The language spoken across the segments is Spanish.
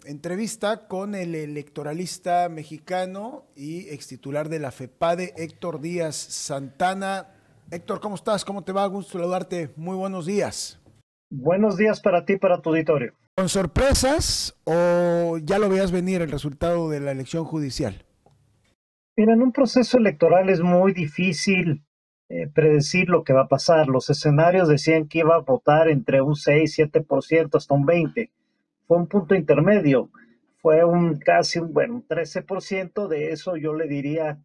entrevista con el electoralista mexicano y extitular de la FEPADE, Héctor Díaz Santana. Héctor, ¿cómo estás? ¿Cómo te va? Gusto saludarte. Muy buenos días. Buenos días para ti y para tu auditorio. ¿Con sorpresas o ya lo veías venir el resultado de la elección judicial? Mira, en un proceso electoral es muy difícil predecir lo que va a pasar. Los escenarios decían que iba a votar entre un 6-7% hasta un 20%. Fue un punto intermedio. Fue un 13%. De eso yo le diría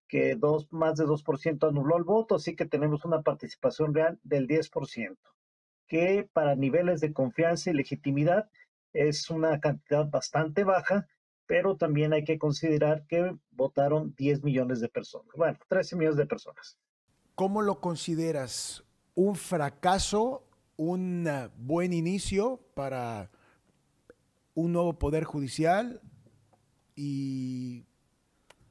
que más de 2% anuló el voto, así que tenemos una participación real del 10%, que para niveles de confianza y legitimidad es una cantidad bastante baja, pero también hay que considerar que votaron 10 millones de personas, bueno, 13 millones de personas. ¿Cómo lo consideras? ¿Un fracaso? ¿Un buen inicio para un nuevo poder judicial? ¿Y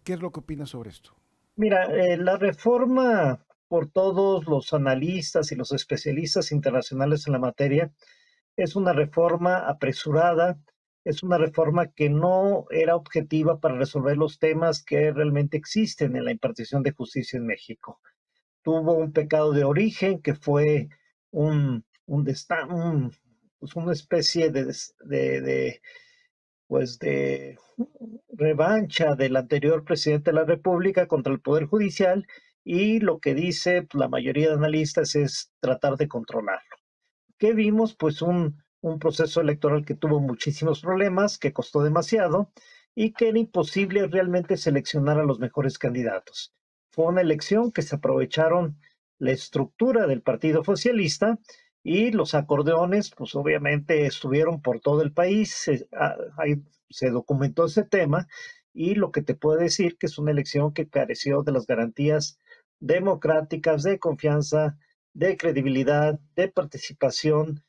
qué es lo que opinas sobre esto? Mira, la reforma por todos los analistas y los especialistas internacionales en la materia es una reforma apresurada, es una reforma que no era objetiva para resolver los temas que realmente existen en la impartición de justicia en México. Tuvo un pecado de origen que fue pues una especie de revancha del anterior presidente de la República contra el Poder Judicial, y lo que dice la mayoría de analistas es tratar de controlarlo. ¿Qué vimos? Pues un proceso electoral que tuvo muchísimos problemas, que costó demasiado y que era imposible realmente seleccionar a los mejores candidatos. Fue una elección que se aprovecharon la estructura del Partido Socialista, y los acordeones, pues obviamente estuvieron por todo el país. Ahí se documentó ese tema, y lo que te puedo decir que es una elección que careció de las garantías democráticas, de confianza, de credibilidad, de participación,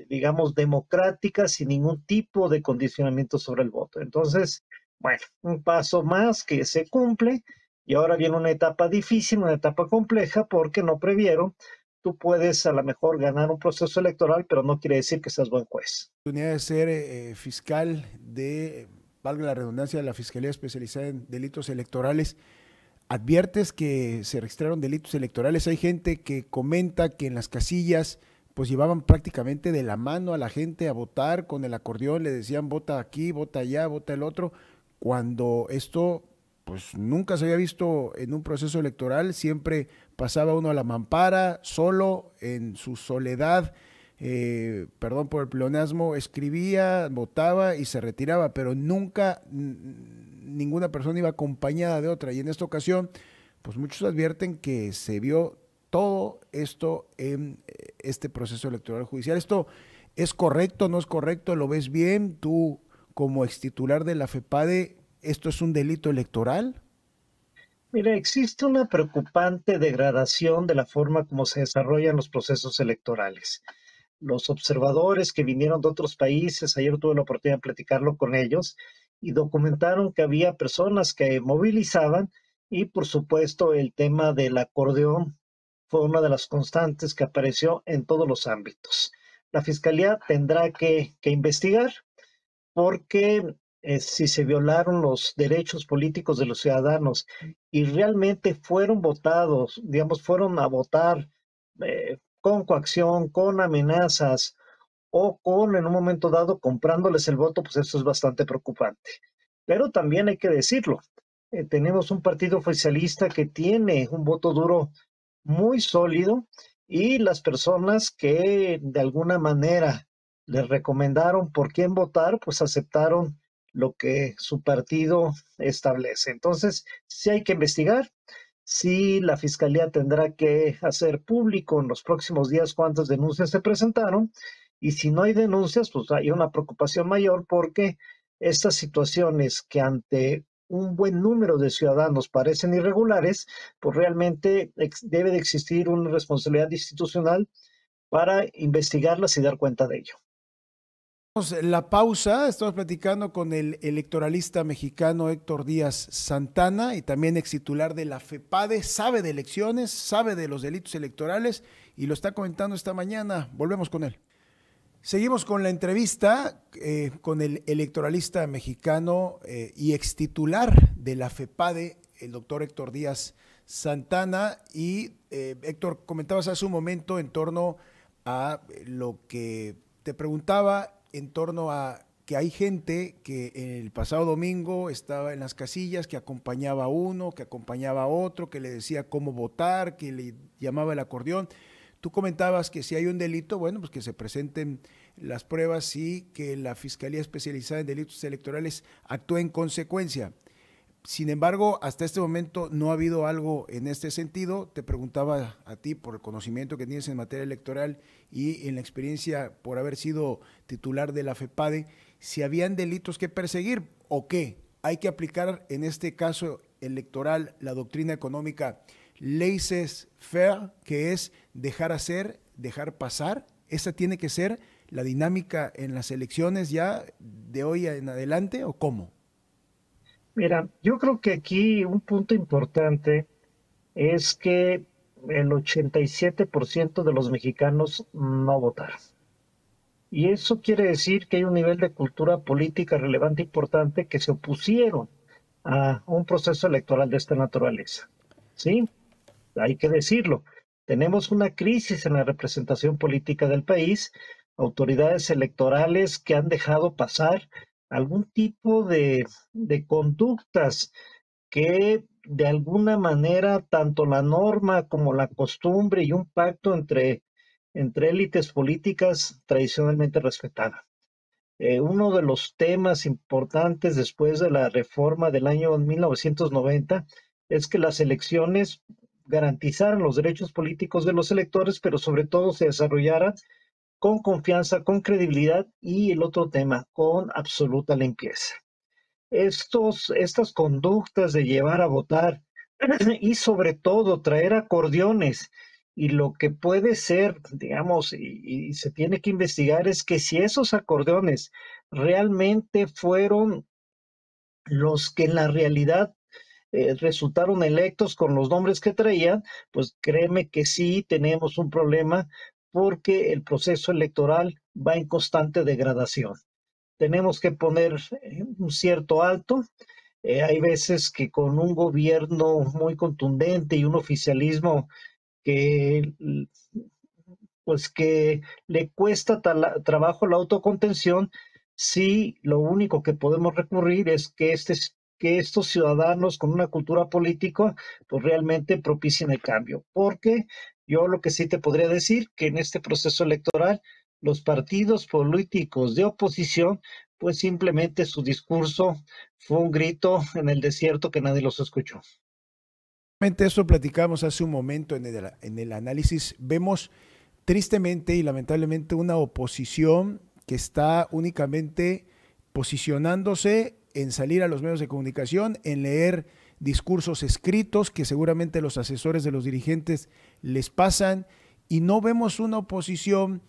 digamos, democrática, sin ningún tipo de condicionamiento sobre el voto. Entonces, bueno, un paso más que se cumple, y ahora viene una etapa difícil, una etapa compleja, porque no previeron. Tú puedes a lo mejor ganar un proceso electoral, pero no quiere decir que seas buen juez. Oportunidad de ser fiscal de, valga la redundancia, de la Fiscalía Especializada en Delitos Electorales. Adviertes que se registraron delitos electorales. Hay gente que comenta que en las casillas pues llevaban prácticamente de la mano a la gente a votar con el acordeón, le decían vota aquí, vota allá, vota el otro, cuando esto pues nunca se había visto en un proceso electoral. Siempre pasaba uno a la mampara, solo, en su soledad, perdón por el pleonasmo, escribía, votaba y se retiraba, pero nunca ninguna persona iba acompañada de otra. Y en esta ocasión, pues muchos advierten que se vio todo esto en este proceso electoral judicial. ¿Esto es correcto, no es correcto? ¿Lo ves bien? Tú, como extitular de la FEPADE, ¿esto es un delito electoral? Mira, existe una preocupante degradación de la forma como se desarrollan los procesos electorales. Los observadores que vinieron de otros países, ayer tuve la oportunidad de platicarlo con ellos, y documentaron que había personas que movilizaban, y por supuesto el tema del acordeón fue una de las constantes que apareció en todos los ámbitos. La Fiscalía tendrá que investigar, porque si se violaron los derechos políticos de los ciudadanos y realmente fueron votados, digamos, fueron a votar con coacción, con amenazas, o con, en un momento dado, comprándoles el voto, pues eso es bastante preocupante. Pero también hay que decirlo, tenemos un partido oficialista que tiene un voto duro muy sólido, y las personas que de alguna manera les recomendaron por quién votar, pues aceptaron lo que su partido establece. Entonces, sí hay que investigar, sí la fiscalía tendrá que hacer público en los próximos días cuántas denuncias se presentaron, y si no hay denuncias, pues hay una preocupación mayor, porque estas situaciones que ante un buen número de ciudadanos parecen irregulares, pues realmente debe de existir una responsabilidad institucional para investigarlas y dar cuenta de ello. La pausa, estamos platicando con el electoralista mexicano Héctor Díaz Santana, y también ex titular de la FEPADE, sabe de elecciones, sabe de los delitos electorales y lo está comentando esta mañana. Volvemos con él. Seguimos con la entrevista con el electoralista mexicano y extitular de la FEPADE, el doctor Héctor Díaz Santana. Y Héctor, comentabas hace un momento en torno a lo que te preguntaba, en torno a que hay gente que el pasado domingo estaba en las casillas, que acompañaba a uno, que acompañaba a otro, que le decía cómo votar, que le llamaba el acordeón. Tú comentabas que si hay un delito, bueno, pues que se presenten las pruebas y que la Fiscalía Especializada en Delitos Electorales actúe en consecuencia. Sin embargo, hasta este momento no ha habido algo en este sentido. Te preguntaba a ti, por el conocimiento que tienes en materia electoral y en la experiencia por haber sido titular de la FEPADE, si habían delitos que perseguir o qué. Hay que aplicar en este caso electoral la doctrina económica laissez-faire, que es dejar hacer, dejar pasar. Esa tiene que ser la dinámica en las elecciones ya de hoy en adelante, ¿o cómo? Mira, yo creo que aquí un punto importante es que el 87% de los mexicanos no votaron. Y eso quiere decir que hay un nivel de cultura política relevante importante que se opusieron a un proceso electoral de esta naturaleza. ¿Sí? Hay que decirlo. Tenemos una crisis en la representación política del país, autoridades electorales que han dejado pasar algún tipo de conductas que de alguna manera tanto la norma como la costumbre y un pacto entre élites políticas tradicionalmente respetadas. Uno de los temas importantes después de la reforma del año 1990 es que las elecciones garantizaran los derechos políticos de los electores, pero sobre todo se desarrollaran con confianza, con credibilidad y el otro tema, con absoluta limpieza. Estas conductas de llevar a votar y sobre todo traer acordeones y lo que puede ser, digamos, y se tiene que investigar es que si esos acordeones realmente fueron los que en la realidad resultaron electos con los nombres que traían, pues créeme que sí tenemos un problema porque el proceso electoral va en constante degradación. Tenemos que poner un cierto alto. Hay veces que con un gobierno muy contundente y un oficialismo que pues que le cuesta trabajo la autocontención, sí lo único que podemos recurrir es que estos ciudadanos con una cultura política pues realmente propicien el cambio. Porque yo lo que sí te podría decir que en este proceso electoral los partidos políticos de oposición pues simplemente su discurso fue un grito en el desierto que nadie los escuchó. Eso platicamos hace un momento en el análisis. Vemos tristemente y lamentablemente una oposición que está únicamente posicionándose en salir a los medios de comunicación, en leer discursos escritos que seguramente los asesores de los dirigentes les pasan, y no vemos una oposición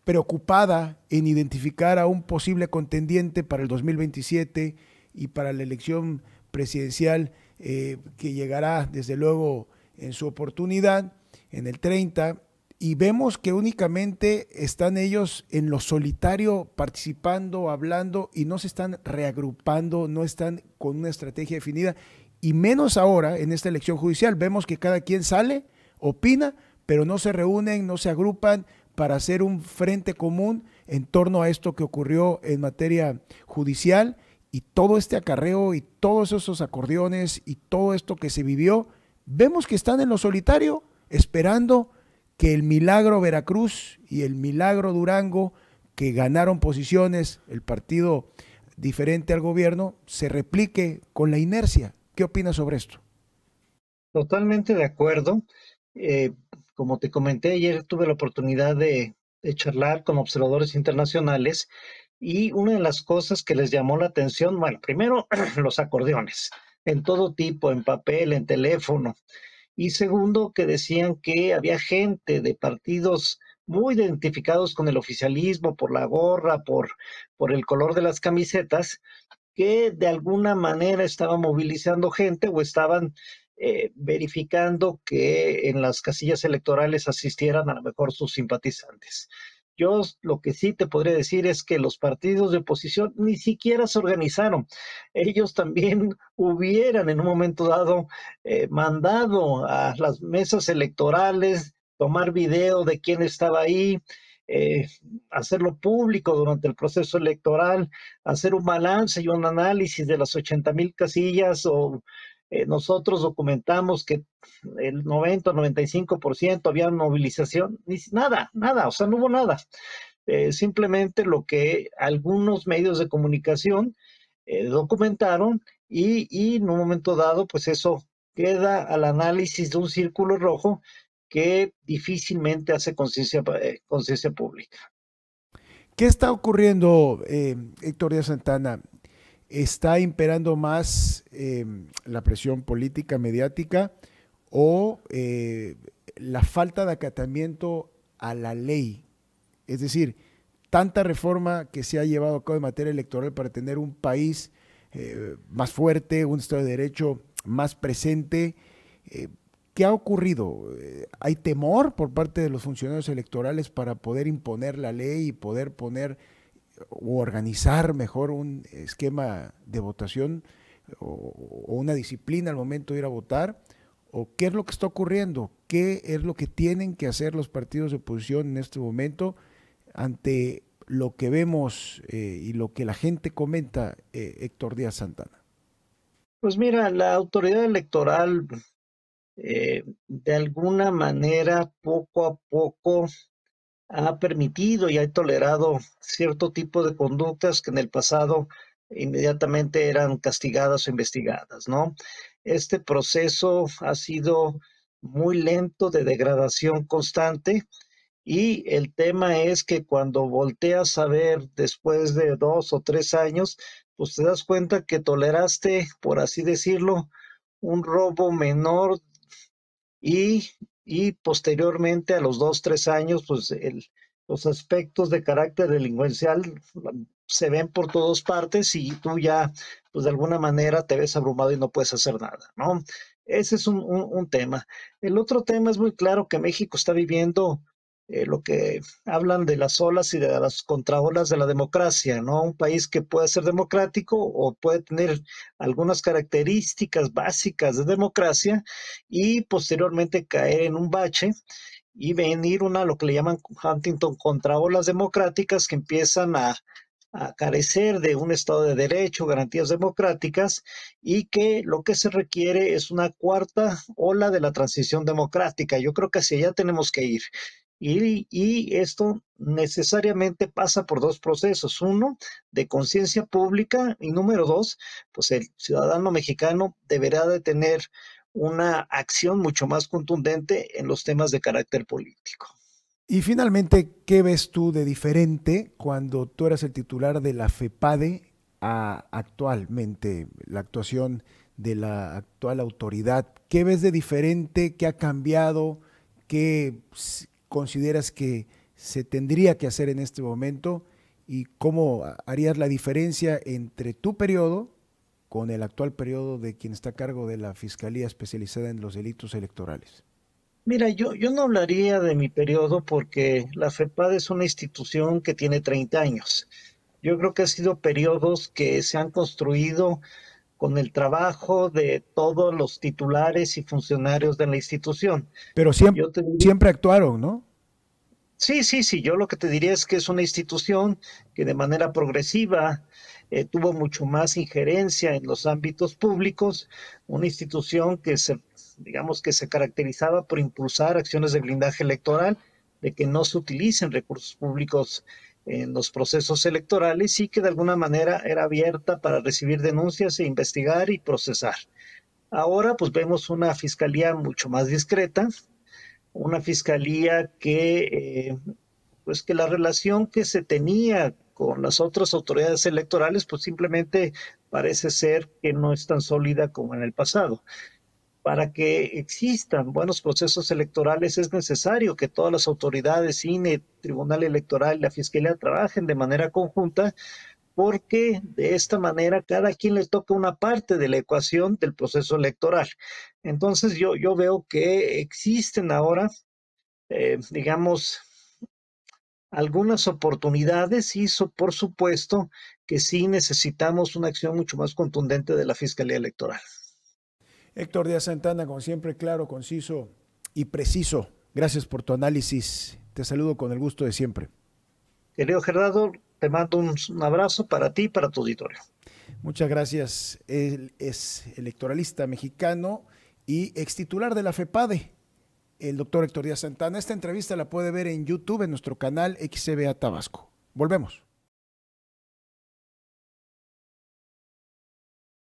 preocupada en identificar a un posible contendiente para el 2027 y para la elección presidencial que llegará desde luego en su oportunidad en el 30. Y vemos que únicamente están ellos en lo solitario participando, hablando, y no se están reagrupando, no están con una estrategia definida, y menos ahora en esta elección judicial. Vemos que cada quien sale, opina, pero no se reúnen, no se agrupan para hacer un frente común en torno a esto que ocurrió en materia judicial, y todo este acarreo y todos esos acordeones y todo esto que se vivió. Vemos que están en lo solitario esperando que el milagro Veracruz y el milagro Durango, que ganaron posiciones, el partido diferente al gobierno, se replique con la inercia. ¿Qué opinas sobre esto? Totalmente de acuerdo. Eh, Como te comenté ayer, tuve la oportunidad de charlar con observadores internacionales y una de las cosas que les llamó la atención, bueno, primero los acordeones, en todo tipo, en papel, en teléfono. Y segundo, que decían que había gente de partidos muy identificados con el oficialismo por la gorra, por el color de las camisetas, que de alguna manera estaban movilizando gente o estaban verificando que en las casillas electorales asistieran a lo mejor sus simpatizantes. Yo lo que sí te podría decir es que los partidos de oposición ni siquiera se organizaron. Ellos también hubieran en un momento dado mandado a las mesas electorales, tomar video de quién estaba ahí, eh, hacerlo público durante el proceso electoral, hacer un balance y un análisis de las 80,000 casillas o nosotros documentamos que el 90-95% había movilización, ni nada, nada, o sea, no hubo nada. Simplemente lo que algunos medios de comunicación documentaron y en un momento dado, pues eso queda al análisis de un círculo rojo que difícilmente hace conciencia pública. ¿Qué está ocurriendo, Héctor Díaz Santana? ¿Está imperando más la presión política, mediática o la falta de acatamiento a la ley? Es decir, tanta reforma que se ha llevado a cabo en materia electoral para tener un país más fuerte, un Estado de Derecho más presente. ¿Qué ha ocurrido? ¿Hay temor por parte de los funcionarios electorales para poder imponer la ley y poder poner o organizar mejor un esquema de votación o una disciplina al momento de ir a votar? ¿O qué es lo que está ocurriendo? ¿Qué es lo que tienen que hacer los partidos de oposición en este momento ante lo que vemos y lo que la gente comenta, Héctor Díaz Santana? Pues mira, la autoridad electoral de alguna manera poco a poco ha permitido y ha tolerado cierto tipo de conductas que en el pasado inmediatamente eran castigadas o investigadas, ¿no? Este proceso ha sido muy lento de degradación constante y el tema es que cuando volteas a ver después de 2 o 3 años, pues te das cuenta que toleraste, por así decirlo, un robo menor y, y posteriormente a los 2, 3 años, pues los aspectos de carácter delincuencial se ven por todas partes y tú ya, pues de alguna manera te ves abrumado y no puedes hacer nada, ¿no? Ese es un tema. El otro tema es muy claro que México está viviendo lo que hablan de las olas y de las contraolas de la democracia, ¿no? Un país que puede ser democrático o puede tener algunas características básicas de democracia y posteriormente caer en un bache y venir lo que le llaman Huntington contraolas democráticas que empiezan a carecer de un Estado de Derecho, garantías democráticas, y que lo que se requiere es una cuarta ola de la transición democrática. Yo creo que hacia allá tenemos que ir. Y esto necesariamente pasa por dos procesos. Uno, de conciencia pública y número dos, pues el ciudadano mexicano deberá de tener una acción mucho más contundente en los temas de carácter político. Y finalmente, ¿qué ves tú de diferente cuando tú eras el titular de la FEPADE a actualmente la actuación de la actual autoridad? ¿Qué ves de diferente? ¿Qué ha cambiado? ¿Qué consideras que se tendría que hacer en este momento? ¿Y cómo harías la diferencia entre tu periodo con el actual periodo de quien está a cargo de la Fiscalía Especializada en los Delitos Electorales? Mira, yo no hablaría de mi periodo porque la FEPAD es una institución que tiene 30 años. Yo creo que ha sido periodos que se han construido con el trabajo de todos los titulares y funcionarios de la institución. Pero siempre, Yo te diría, siempre actuaron, ¿no? sí, sí, sí, yo lo que te diría es que es una institución que de manera progresiva tuvo mucho más injerencia en los ámbitos públicos, una institución que digamos que se caracterizaba por impulsar acciones de blindaje electoral, de que no se utilicen recursos públicos en los procesos electorales y que de alguna manera era abierta para recibir denuncias e investigar y procesar. Ahora pues vemos una fiscalía mucho más discreta, una fiscalía pues que la relación que se tenía con las otras autoridades electorales, pues simplemente parece ser que no es tan sólida como en el pasado. Para que existan buenos procesos electorales es necesario que todas las autoridades, INE, Tribunal Electoral y la Fiscalía trabajen de manera conjunta porque de esta manera cada quien le toca una parte de la ecuación del proceso electoral. Entonces yo veo que existen ahora digamos, algunas oportunidades y, por supuesto, que sí necesitamos una acción mucho más contundente de la Fiscalía Electoral. Héctor Díaz Santana, como siempre, claro, conciso y preciso. Gracias por tu análisis. Te saludo con el gusto de siempre. Querido Gerardo, te mando un abrazo para ti y para tu auditorio. Muchas gracias. Él es electoralista mexicano y extitular de la FEPADE, el doctor Héctor Díaz Santana. Esta entrevista la puede ver en YouTube, en nuestro canal XCBA Tabasco. Volvemos.